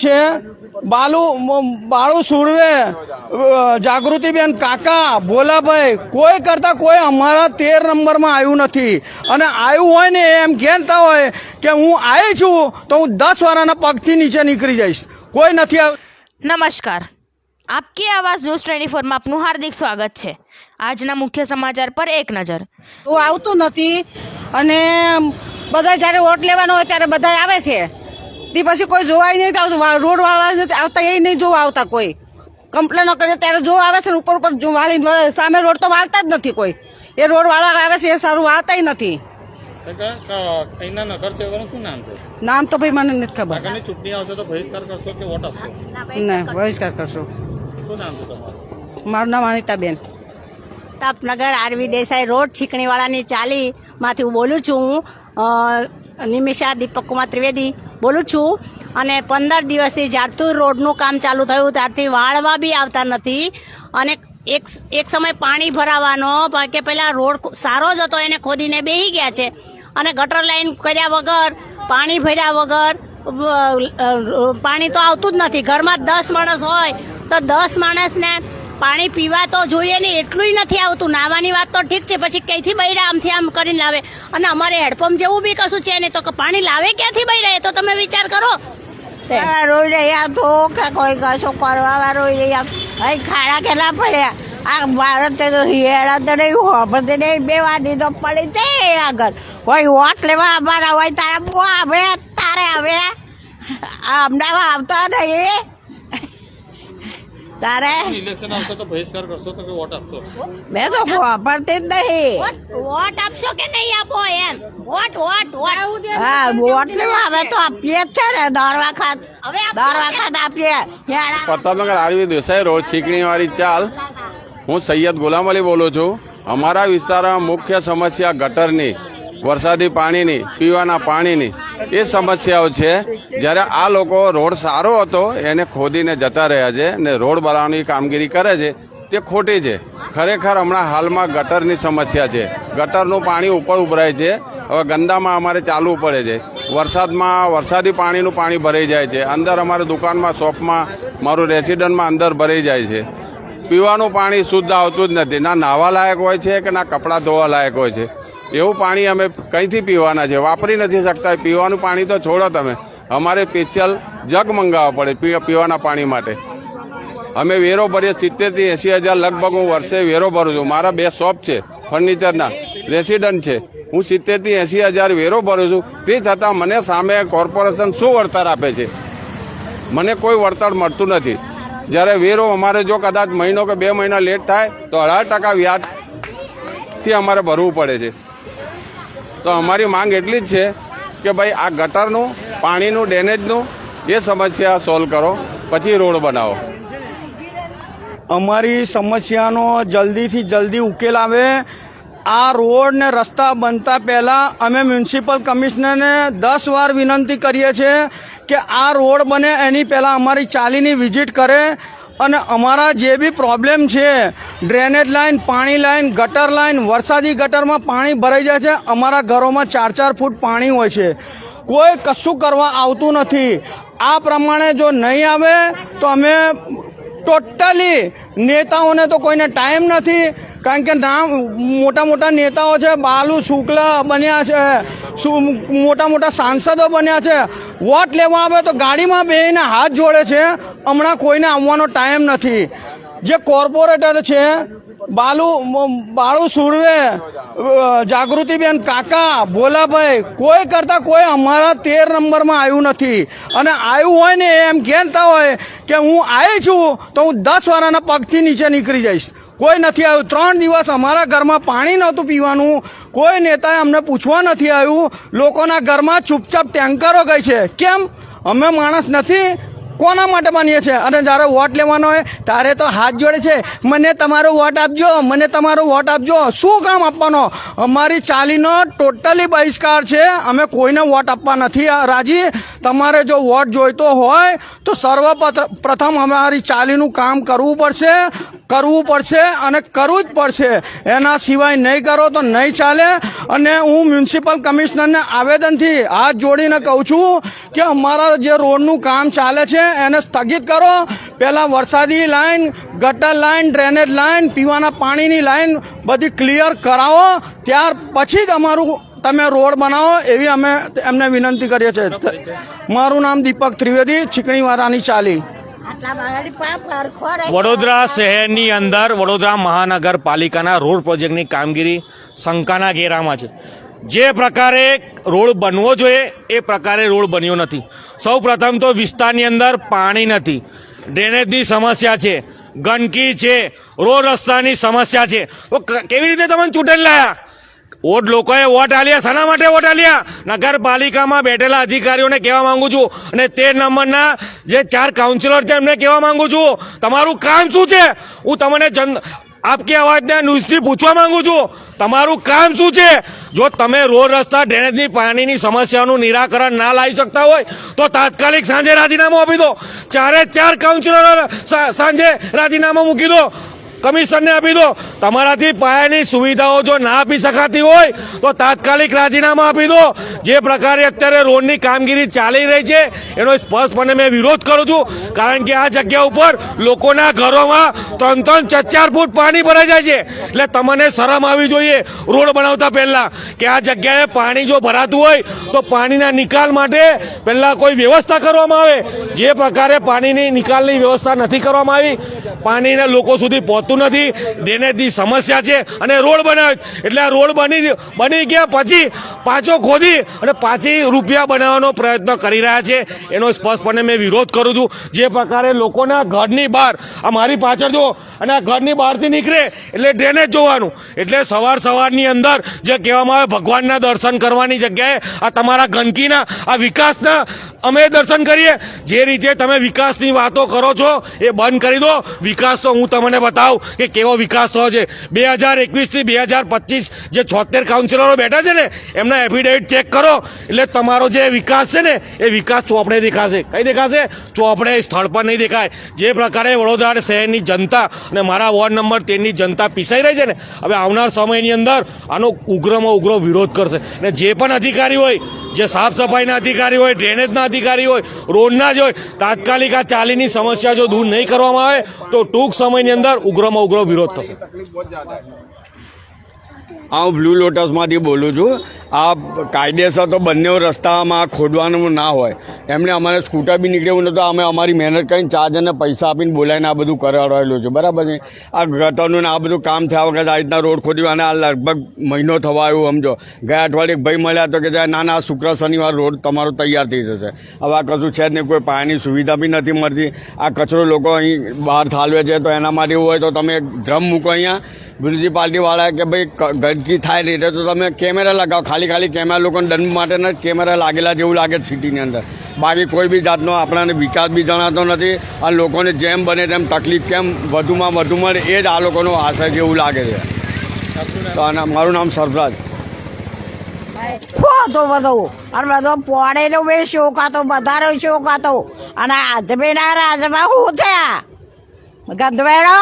છે બાળુ સુરવે, જાગૃતિબેન કાકા, ભોલાભાઈ, કોઈ કરતા કોઈ અમારા 13 નંબરમાં આવ્યું નથી. અને આવ્યું હોય ને એમ કહેતા હોય કે હું આવી છું તો હું 10 વાળાના પગથી નીચે નીકળી જઈશ. કોઈ નથી આવ્યું. નમસ્કાર, આપકી આવાજ ન્યૂઝ 24 માં આપનું હાર્દિક સ્વાગત છે. આજના મુખ્ય સમાચાર પર એક નજર. તો આવતું નથી અને બધા જ્યારે વોટ લેવાનો હોય ત્યારે બધા આવે છે તે પછી કોઈ જોવાય નહીં આવતું. રોડ વાળવા આવતા એ નહીં જોવા આવતા. કોઈ કમ્પ્લેનો કરે ત્યારે જોવા આવે છે ને ઉપર જો વાળી સામે રોડ તો વાળતા જ નથી કોઈ. એ રોડ વાળવા આવે છે એ સારું વાળતા નથી. નામ તો ભાઈ મને નથી ખબર. ચૂંટણી આવશે તો બહિષ્કાર કરશો કે વોટ આપશો? ના, બહિષ્કાર કરશો. શું નામ છે તમારું? મારું નામ અનિતાબેન. તાપનગર આરવી દેસાઈ રોડ છીકણીવાળાની ચાલીમાંથી હું બોલું છું. હું નિમિષા દીપક કુમાર ત્રિવેદી બોલું છું. અને 15 દિવસથી જ્યારથી રોડનું કામ ચાલુ થયું ત્યારથી વાળવા બી આવતા નથી. અને એક સમય પાણી ભરાવાનો કે પહેલાં રોડ સારો જ હતો એને ખોદીને બેસી ગયા છે. અને ગટર લાઈન કર્યા વગર, પાણી ભર્યા વગર પાણી તો આવતું જ નથી. ઘરમાં 10 માણસ હોય તો 10 માણસને પાણી પીવા તો જોઈએ ને એટલું નથી આવતું. નાવાની વાત તો ઠીક છે, પછી ક્યાંથી બૈરા આમથી આમ કરીને લાવે. અને અમારે હેડપંપ જેવું બી કશું છે નહીં તો પાણી લાવે ક્યાંથી બૈરા? એ તો તમે વિચાર કરો. રોઈ રહ્યા તો કે કોઈ કશું કરવા વાળો અહીં ખાડા કેટલા પડ્યા. આ ભારત તો હેડા તો નહીં હોભરતી નહીં. 2 વાર દીધો પડી છે આગળ. કોઈ વોટ લેવા અમારા હોય તારા બહુ આવે તારે હવે અમદાવાદ આવતા નહીં. તારે ઇલેક્શન આવશે તો બહિષ્કાર કરશો તો કે વોટ આપશો? મેં તો વાપરતી જ નહીં. વોટ આપશો કે નહીં આપો એમ? વોટ હા, વોટ લેવા હવે તો આપીએ જ છે ને. દર વખત આપીએ. પ્રતાપનગર આરવી દેસાઈ રોડ છીકણીવાળી ચાલ. હું સૈયદ ગુલામ અલી બોલું છું. અમારા વિસ્તારમાં મુખ્ય સમસ્યા ગટરની, વરસાદી પાણીની, પીવાના પાણીની એ સમસ્યાઓ છે. જ્યારે આ લોકો રોડ સારો હતો એને ખોદીને જતા રહ્યા છે ને રોડ બનાવવાની કામગીરી કરે છે તે ખોટી છે. ખરેખર હમણાં હાલમાં ગટરની સમસ્યા છે. ગટરનું પાણી ઉપર ઉભરાય છે. હવે ગંદામાં અમારે ચાલવું પડે છે. વરસાદમાં વરસાદી પાણીનું પાણી ભરાઈ જાય છે. અંદર અમારે દુકાનમાં, શોપમાં, મારું રેસિડન્ટમાં અંદર ભરાઈ જાય છે. પીવાનું પાણી શુદ્ધ આવતું જ નથી. ના નાહવા લાયક હોય છે કે ના કપડાં ધોવા લાયક હોય છે. એવું પાણી અમે કંઈથી પીવાના છે? વાપરી નથી શકતા. પીવાનું પાણી તો છોડો તમે. અમારે સ્પેશિયલ જગ મંગાવવા પડે પીવાના પાણી માટે. અમે વેરો ભરીએ 70 થી 80 હજાર લગભગ. હું વર્ષે વેરો ભરું છું. મારા 2 શોપ છે ફર્નિચરના, રેસિડન્ટ છે. હું 70 થી 80 હજાર વેરો ભરું છું. તે છતાં મને સામે કોર્પોરેશન શું વળતર આપે છે? મને કોઈ વળતર મળતું નથી. જ્યારે વેરો અમારે જો કદાચ મહિનો કે 2 મહિના લેટ થાય તો 18% વ્યાજથી અમારે ભરવું પડે છે. તો અમારી માંગ એટલી જ છે કે ભાઈ આ ગટરનું, પાણીનું, ડેનેજનું એ સમસ્યા સોલ્વ કરો, પછી રોડ બનાવો. અમારી સમસ્યાનો જલ્દીથી જલ્દી ઉકેલ આવે. આ રોડ ને રસ્તા બનતા પહેલાં અમે મ્યુનિસિપલ કમિશનરને 10 વાર વિનંતી કરીએ છીએ કે આ રોડ બને એની પહેલાં અમારી ચાલીની વિઝિટ કરે. અને અમારા જે બી પ્રોબ્લેમ છે, ડ્રેનેજ લાઇન, પાણી લાઇન, ગટર લાઇન, વરસાદી ગટરમાં પાણી ભરાઈ જાય છે. અમારા ઘરોમાં 4-4 ફૂટ પાણી હોય છે. કોઈ કશું કરવા આવતું નથી. આ પ્રમાણે જો નહીં આવે તો અમે ટોટલી નેતાઓને તો કોઈને ટાઈમ નથી. કારણ કે નામ મોટા મોટા નેતાઓ છે. બાલુ શુક્લા બન્યા છે, મોટા મોટા સાંસદો બન્યા છે. વોટ લેવા આવે તો ગાડીમાં બેસીને હાથ જોડે છે. હમણાં કોઈને આવવાનો ટાઈમ નથી. જે કોર્પોરેટર છે બાળુ સુરવે, જાગૃતિબેન કાકા, ભોલાભાઈ, કોઈ કરતા કોઈ અમારા 13 નંબરમાં આવ્યું નથી. અને આવ્યું હોય ને એમ કહેતા હોય કે હું આવી છું તો હું 10 વાળાના પગથી નીચે નીકળી જઈશ. કોઈ નથી આવ્યું. 3 દિવસ અમારા ઘરમાં પાણી નહોતું પીવાનું. કોઈ નેતાએ અમને પૂછવા નથી આવ્યું. લોકોના ઘરમાં ચૂપચાપ ટેન્કરો ગઈ છે. કેમ? અમે માણસ નથી? કોના માટે બનીએ છીએ? અને જ્યારે વોટ લેવાનો હોય ત્યારે તો હાથ જોડે છે, મને તમારો વોટ આપજો, મને તમારો વોટ આપજો. શું કામ આપવાનો? અમારી ચાલીનો ટોટલી બહિષ્કાર છે. અમે કોઈને વોટ આપવા નથી રાજી. તમારે જો વોટ જોઈતો હોય તો સર્વપ્રથમ અમારી ચાલીનું કામ કરવું પડશે અને કરવું જ પડશે. એના સિવાય નહીં કરો તો નહીં ચાલે. અને હું મ્યુનિસિપલ કમિશનરને આવેદનથી હાથ જોડીને કહું છું કે અમારા જે રોડનું કામ ચાલે છે એને સ્થગિત કરો. પહેલાં વરસાદી લાઈન, ગટર લાઈન, ડ્રેનેજ લાઈન, પીવાના પાણીની લાઈન બધી ક્લિયર કરાવો, ત્યાર પછી જ અમારું તમે રોડ બનાવો એવી અમે એમને વિનંતી કરીએ છીએ. મારું નામ દીપક ત્રિવેદી, છીકણીવાળાની ચાલી. વડોદરા શહેરની અંદર વડોદરા મહાનગરપાલિકાના રોડ પ્રોજેક્ટની કામગીરી શંકાના ઘેરામાં છે. જે પ્રકારે રોડ બનવો જોઈએ એ પ્રકારે રોડ બન્યો નથી. સૌ પ્રથમ તો વિસ્તારની અંદર પાણી નથી, ડ્રેનેજની સમસ્યા છે, ગંદકી છે, રોડ રસ્તાની સમસ્યા છે. તો કેવી રીતે તમે ચૂંટણી લાયા? વોટ લોકોએ વોટ આલ્યા, શાના માટે વોટ આલ્યા? નગરપાલિકામાં બેઠેલા અધિકારીઓને કહેવા માંગુ છું અને 13 નંબરના જે 4 કાઉન્સિલર છે એમને કહેવા માંગુ છું, તમારું કામ શું છે? હું તમને આપકી અવાજના ન્યૂઝથી પૂછવા માંગુ છું, તમારું કામ શું છે? જો તમે રોડ રસ્તા, ડ્રેનેજની પાણીની સમસ્યાનું નિરાકરણ ના લાવી શકતા હોય તો તાત્કાલિક સાંજે રાજીનામું આપી દો. 4 કાઉન્સિલરો સાંજે રાજીનામું મૂકી દો, કમિશનરને આપી દો. તમારાથી પાયાની સુવિધાઓ જો ના આપી શકાતી હોય તો તાત્કાલિક રાજીનામા આપી દો. જે પ્રકારે અત્યારે રોડની કામગીરી ચાલી રહી છે એનો સ્પષ્ટપણે મેં વિરોધ કરું છું. કારણ કે આ જગ્યા ઉપર લોકોના ઘરોમાં 3-4 ફૂટ પાણી ભરાઈ જાય છે. એટલે તમને શરમ આવી જોઈએ રોડ બનાવતા પહેલા કે આ જગ્યાએ પાણી જો ભરાતું હોય તો પાણીના નિકાલ માટે પહેલા કોઈ વ્યવસ્થા કરવામાં આવે. જે પ્રકારે પાણીની નિકાલની વ્યવસ્થા નથી કરવામાં આવી, પાણીને લોકો સુધી પહોંચતું નથી, ડ્રેનેજની સમસ્યા છે અને રોડ બનાવે એટલે આ રોડ બની ગયા પછી પાછો ખોદી અને પાછી રૂપિયા બનાવવાનો પ્રયત્ન કરી રહ્યા છે. એનો સ્પષ્ટપણે મેં વિરોધ કરું છું. જે પ્રકારે લોકોના ઘરની બહાર, આ મારી પાછળ જો, અને આ ઘરની બહારથી નીકળે એટલે ડ્રેનેજ જોવાનું, એટલે સવારની અંદર જે કહેવામાં આવે ભગવાનના દર્શન કરવાની જગ્યાએ આ તમારા ગંદકીના, આ વિકાસના અમે દર્શન કરીએ. જે રીતે તમે વિકાસની વાતો કરો છો એ બંધ કરી દો. વિકાસ તો હું તમને બતાવું કે કેવો વિકાસ થયો છે. 2021થી 2025 જે 76 કાઉન્સિલરો બેઠા છે ને એમના એફિડેવિટ ચેક કરો એટલે તમારો જે વિકાસ છે ને એ વિકાસ ચોપડે દેખાશે. કઈ દેખાશે? ચોપડે, સ્થળ પર નહીં દેખાય. જે પ્રકારે વડોદરા શહેરની જનતા અને મારા વોર્ડ નંબર 13ની જનતા પીસાઈ રહી છે ને, હવે આવનાર સમયની અંદર આનો ઉગ્રમાં ઉગ્ર વિરોધ કરશે. અને જે પણ અધિકારી હોય, જે સાફ સફાઈના અધિકારી હોય, ડ્રેનેજના અધિકારી હોય, રોડના જ હોય, તાત્કાલિક આ ચાલીની સમસ્યા જો દૂર નહીં કરવામાં આવે તો ટૂંક સમયની અંદર ઉગ્રમાં ઉગ્ર વિરોધ થશે. હું બ્લુ લોટસમાંથી બોલું છું. આ કાયદેસર તો બંને રસ્તામાં ખોદવાનું ના હોય. એમને અમારે સ્કૂટર બી નીકળ્યું નહોતું, અમે અમારી મહેનત કરીને ચાર્જ અને પૈસા આપીને બોલાવીને આ બધું કરાવેલું છે. બરાબર છે. આ ગટરનું ને આ બધું કામ થયા વખત આ રીતના રોડ ખોદ્યું અને આ લગભગ મહિનો થવા આવ્યું. સમજો, ગયા અઠવાડિયે ભાઈ મળ્યા તો કે ના શુક્ર શનિવાર રોડ તમારો તૈયાર થઈ જશે. હવે આ કશું છે જ નહીં, કોઈ પાણીની સુવિધા બી નથી મળતી. આ કચરો લોકો અહીં બહાર ઠાલવે છે તો એના માટે એવું હોય તો તમે ડ્રમ મૂકો અહીંયા. મ્યુનિસિપાલિટીવાળાએ કે ભાઈ ગંદકી થાય રીતે તો તમે કેમેરા લગાવો. ખાલી કેમેરા લોકોને દંડ માટેના જ કેમેરા લાગેલા જેવું લાગે છે સિટીની અંદર. બાકી કોઈ બી જાતનો આપણાને વિકાસ બી જણાતો નથી. આ લોકોને જેમ બને તેમ તકલીફ કેમ વધુમાં વધુ મળે એ જ આ લોકોનો આશય જેવું લાગે છે. તો મારું નામ સરફરાજ. તો બધું અને બધો પોણેનો બી શોખ હતો, બધાનો શોખ હતો. અને આજમીના રાજમાં શું છે? ગંદવેડો